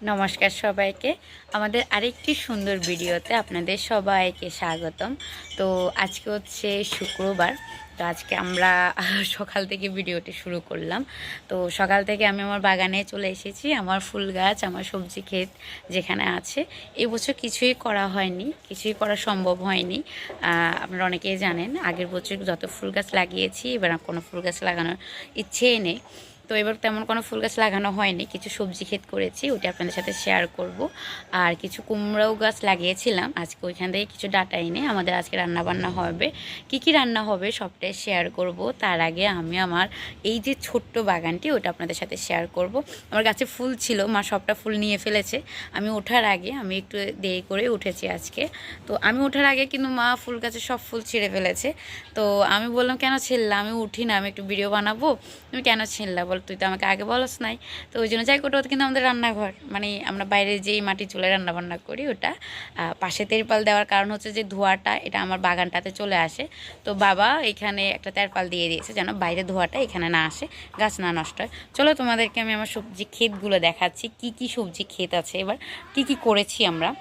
নমস্কার সবাইকে আমাদের আরেকটি সুন্দর ভিডিওতে আপনাদের সবাইকে স্বাগতম। তো আজকে হচ্ছে শুক্রবার। তো আজকে আমরা সকাল থেকে ভিডিওটি শুরু করলাম। তো সকাল থেকে আমি আমার বাগানে চলে এসেছি। আমার ফুল গাছ, আমার সবজি ক্ষেত যেখানে আছে, এবছর কিছুই করা হয়নি, কিছুই করা সম্ভব হয়নি। আপনারা অনেকেই জানেন আগের বছর যত ফুল গাছ লাগিয়েছি, এবার কোনো ফুল গাছ লাগানোর ইচ্ছেই নেই। তো এবার তেমন কোনো ফুল গাছ লাগানো হয়নি, কিছু সবজি ক্ষেত করেছি, ওটা আপনাদের সাথে শেয়ার করব। আর কিছু কুমড়াও গাছ লাগিয়েছিলাম, আজকে ওইখান থেকে কিছু ডাটা এনে আমাদের আজকে রান্না বান্না হবে। কি রান্না হবে সবটাই শেয়ার করব। তার আগে আমি আমার এই যে ছোট্ট বাগানটি, ওটা আপনাদের সাথে শেয়ার করব। আমার গাছে ফুল ছিল, মা সবটা ফুল নিয়ে ফেলেছে। আমি ওঠার আগে, আমি একটু দেরি করে উঠেছি আজকে। তো আমি ওঠার আগে কিন্তু মা ফুল গাছে সব ফুল ছিঁড়ে ফেলেছে। তো আমি বললাম, কেন ছিঁড়লা? আমি উঠি না, আমি একটু ভিডিও বানাবো, তুমি কেন ছিঁড়লা বল? তুই তো আমাকে আগে বলস নাই। তো ওই জন্য যাই, ওটা কিন্তু আমাদের রান্নাঘর, মানে আমরা বাইরে যেই মাটি চুলায় রান্না বান্না করি, ওটা পাশে তেরপাল দেওয়ার কারণ হচ্ছে যে ধোঁয়াটা এটা আমার বাগানটাতে চলে আসে। তো বাবা এখানে একটা তেরপাল দিয়ে দিয়েছে যেন বাইরে ধোঁয়াটা এখানে না আসে, গাছ না নষ্ট হয়। চলো তোমাদেরকে আমি আমার সবজি ক্ষেতগুলো দেখাচ্ছি, কি সবজি ক্ষেত আছে, এবার কি করেছি আমরা।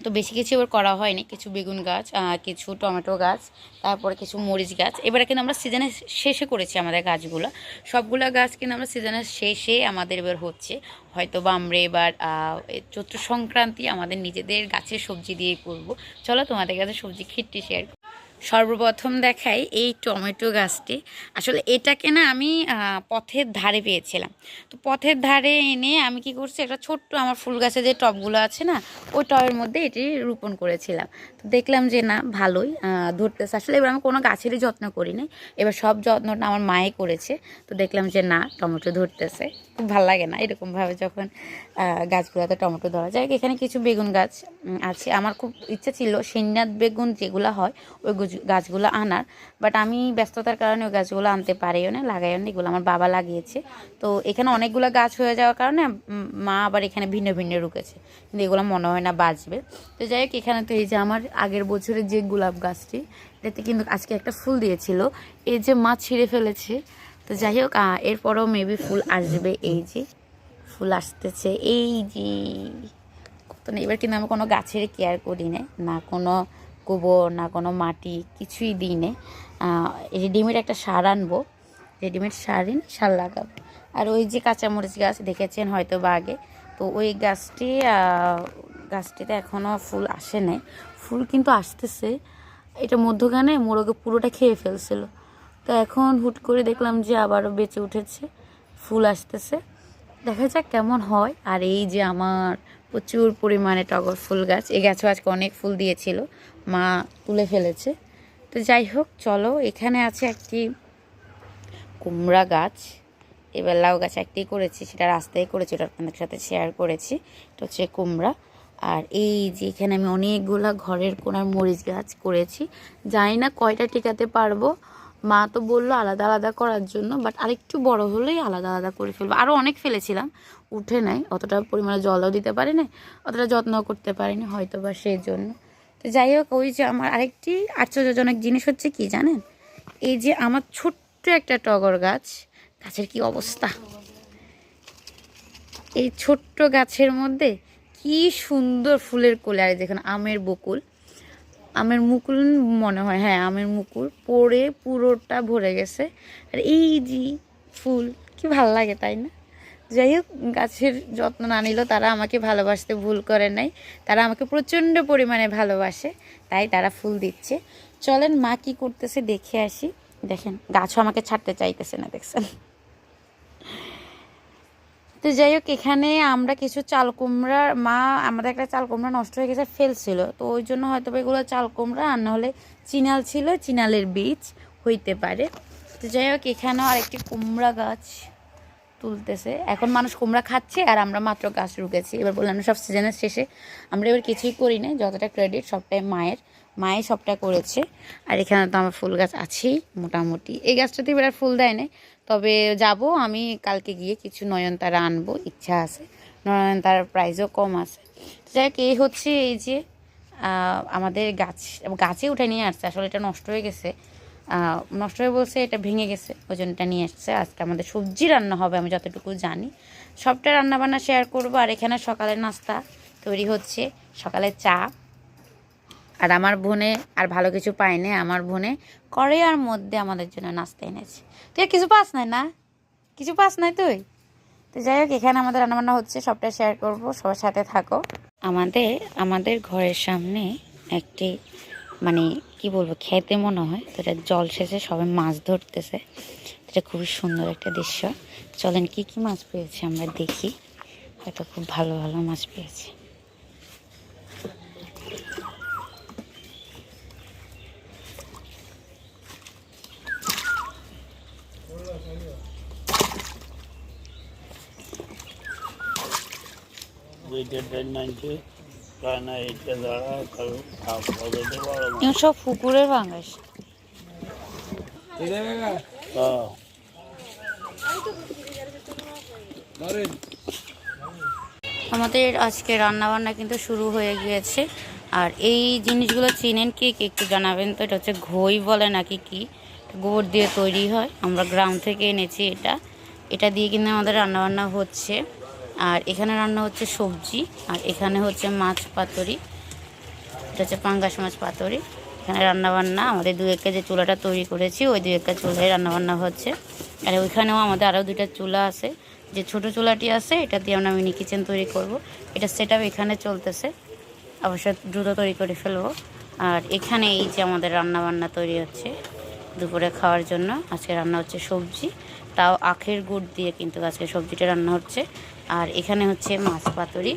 তো বেশি কিছু এবার করা হয়নি, কিছু বেগুন গাছ, কিছু টমেটো গাছ, তারপরে কিছু মরিচ গাছ। এবারে কিন্তু আমরা সিজনের শেষে করেছি আমাদের গাছগুলো, সবগুলো গাছ কিন্তু আমরা সিজনের শেষে আমাদের এবার হচ্ছে। হয়তো বা আমরা এবার চৈত্র সংক্রান্তি আমাদের নিজেদের গাছের সবজি দিয়ে করব। চলো তোমাদের কাছে সবজি ক্ষেতটি শেয়ার। সর্বপ্রথম দেখাই এই টমেটো গাছটি। আসলে এটাকে না আমি পথের ধারে পেয়েছিলাম। তো পথের ধারে এনে আমি কি করছি, একটা ছোট্ট আমার ফুল গাছে যে টবগুলো আছে না, ওই টবের মধ্যে এটি রোপণ করেছিলাম। তো দেখলাম যে না, ভালোই ধরতেছে। আসলে এবার আমি কোনো গাছেরই যত্ন করি না, এবার সব যত্নটা আমার মায়ে করেছে। তো দেখলাম যে না, টমেটো ধরতেছে। খুব ভালো লাগে না এরকমভাবে যখন গাছগুলোতে টমেটো ধরা যায়। এখানে কিছু বেগুন গাছ আছে। আমার খুব ইচ্ছা ছিল সিন্নাত বেগুন যেগুলো হয় ওই গাছগুলো আনার, বাট আমি ব্যস্ততার কারণে ওই গাছগুলো আনতে পারিও না, লাগাইও না। এগুলো আমার বাবা লাগিয়েছে। তো এখানে অনেকগুলো গাছ হয়ে যাওয়ার কারণে মা আবার এখানে ভিন্ন ভিন্ন রুকেছে, কিন্তু এগুলো মনে হয় না বাঁচবে। তো যাই হোক, এখানে তো এই যে আমার আগের বছরের যে গোলাপ গাছটি, এটাতে কিন্তু আজকে একটা ফুল দিয়েছিল, এই যে মা ছিঁড়ে ফেলেছে। তো যাই হোক, এরপরও মেবি ফুল আসবে। এই যে ফুল আসতেছে, এই যে কত না। এবার কিন্তু আমি কোনো গাছের কেয়ার করি না, কোনো গোবর না কোনো মাটি কিছুই দিই না। রেডিমেড একটা সার আনবো, রেডিমেড সার লাগাবো। আর ওই যে কাঁচামরিচ গাছ দেখেছেন হয়তো বা আগে, তো ওই গাছটিতে এখনও ফুল আসে নাই, ফুল কিন্তু আসতেছে। এটা মধ্যখানে মোরগে পুরোটা খেয়ে ফেলছিল। তো এখন হুট করে দেখলাম যে আবারও বেঁচে উঠেছে, ফুল আসতেছে। দেখা যাক কেমন হয়। আর এই যে আমার প্রচুর পরিমাণে টগর ফুল গাছ, এই গাছও আজকে অনেক ফুল দিয়েছিল, মা তুলে ফেলেছে। তো যাই হোক, চলো, এখানে আছে একটি কুমড়া গাছ, এবার লাউ গাছ একটি করেছি, সেটা রাস্তায় করেছি, ওটা আপনাদের সাথে শেয়ার করেছি। এটা হচ্ছে কুমড়া। আর এই যে এখানে আমি অনেকগুলা ঘরের কোনার মরিচ গাছ করেছি, জানি না কয়টা টিকাতে পারবো। মা তো বললো আলাদা আলাদা করার জন্য, বাট আরেকটু বড় হলেই আলাদা আলাদা করে ফেলবো। আরও অনেক ফেলেছিলাম, উঠে নাই, অতটা পরিমাণে জলও দিতে পারি না, অতটা যত্নও করতে পারিনি, হয়তো বা সেই জন্য। তো যাই হোক, ওই যে আমার আরেকটি আশ্চর্যজনক জিনিস হচ্ছে কি জানেন, এই যে আমার ছোট্ট একটা টগর গাছ, গাছের কি অবস্থা! এই ছোট্ট গাছের মধ্যে কি সুন্দর ফুলের কলি। আর দেখুন আমের মুকুল মনে হয়, হ্যাঁ আমের মুকুল পড়ে পুরোটা ভরে গেছে। আর এই যে ফুল, কি ভাল লাগে তাই না? যাই হোক, গাছের যত্ন না নিলেও তারা আমাকে ভালোবাসতে ভুল করে নাই, তারা আমাকে প্রচণ্ড পরিমাণে ভালোবাসে, তাই তারা ফুল দিচ্ছে। চলেন মা কি করতেছে দেখে আসি। দেখেন, গাছও আমাকে ছাড়তে চাইতেছে না, দেখছেন? তো যাই হোক, এখানে আমরা কিছু চাল কুমড়া, মা আমাদের একটা চাল কুমড়া নষ্ট হয়ে গেছে, ফেলছিল, তো ওই জন্য হয়তো এগুলো চাল কুমড়া, আর নাহলে চিনাল ছিল, চিনালের বীজ হইতে পারে। তো যাই হোক, এখানেও আরেকটি কুমড়া গাছ তুলতেছে। এখন মানুষ কুমড়া খাচ্ছে আর আমরা মাত্র গাছ রুকেছি। এবার বললাম সব সিজনের শেষে আমরা এবার কিছুই করি না, যতটা ক্রেডিট সবটাই মায়ের সবটা করেছে। আর এখানে তো আমার ফুল গাছ আছেই মোটামুটি। এই গাছটাতে এবার ফুল দেয় না, তবে যাব আমি কালকে গিয়ে কিছু নয়নতারা আনবো, ইচ্ছা আছে। নয়নতারার প্রাইসও কম আছে। যাই হোক, এই হচ্ছে এই যে আমাদের গাছে উঠে নিয়ে আসছে, আসলে এটা নষ্ট হয়ে গেছে, নষ্ট হয়ে বলছে এটা ভেঙে গেছে, ওই জন্য এটা নিয়ে এসছে। আজকে আমাদের সবজি রান্না হবে, আমি যতটুকু জানি সবটা রান্নাবান্না শেয়ার করবো। আর এখানে সকালের নাস্তা তৈরি হচ্ছে, সকালে চা। আর আমার বোনে আর ভালো কিছু পায়নি, আমার বোনে কড়াইয়ের মধ্যে আমাদের জন্য নাস্তা এনেছে। তুই আর কিছু পাস নাই না, কিছু পাস নাই তুই? তো যাই হোক, এখানে আমাদের রান্নাবান্না হচ্ছে, সবটা শেয়ার করব, সবার সাথে থাকো। আমাদের ঘরের সামনে একটি মানে কি বলবো খেতে মনে হয়, তো এটা জল সেচে সবাই মাছ ধরতেছে। এটা খুবই সুন্দর একটা দৃশ্য। চলেন কি কি মাছ পেয়েছি আমরা দেখি, হয়তো খুব ভালো ভালো মাছ পেয়েছি। সব পুকুরের ভাঙাস। আমাদের আজকে রান্না বান্না কিন্তু শুরু হয়ে গিয়েছে। আর এই জিনিসগুলো চিনেন কি একটু জানাবেন তো? এটা হচ্ছে ঘই বলে নাকি কি, গোবর দিয়ে তৈরি হয়, আমরা গ্রাম থেকে এনেছি। এটা দিয়ে কিন্তু আমাদের রান্নাবান্না হচ্ছে। আর এখানে রান্না হচ্ছে সবজি, আর এখানে হচ্ছে মাছ পাতুরি, এটা হচ্ছে পাঙ্গাস মাছ পাতুরি। এখানে রান্নাবান্না আমাদের 2 একা যে চুলাটা তৈরি করেছি, ওই 2 একা চুলায় রান্নাবান্না হচ্ছে। আর ওইখানেও আমাদের আরও 2টা চুলা আছে। যে ছোট চুলাটি আছে এটা দিয়ে আমরা মিনি কিচেন তৈরি করব। এটা সেট আপ এখানে চলতেছে, অবশ্য দ্রুত তৈরি করে ফেলবো। আর এখানে এই যে আমাদের রান্নাবান্না তৈরি হচ্ছে দুপুরে খাওয়ার জন্য। আজকে রান্না হচ্ছে সবজি, তাও আখের গুড় দিয়ে কিন্তু আজকে সবজিটা রান্না হচ্ছে। আর এখানে হচ্ছে মাছ পাতুরি,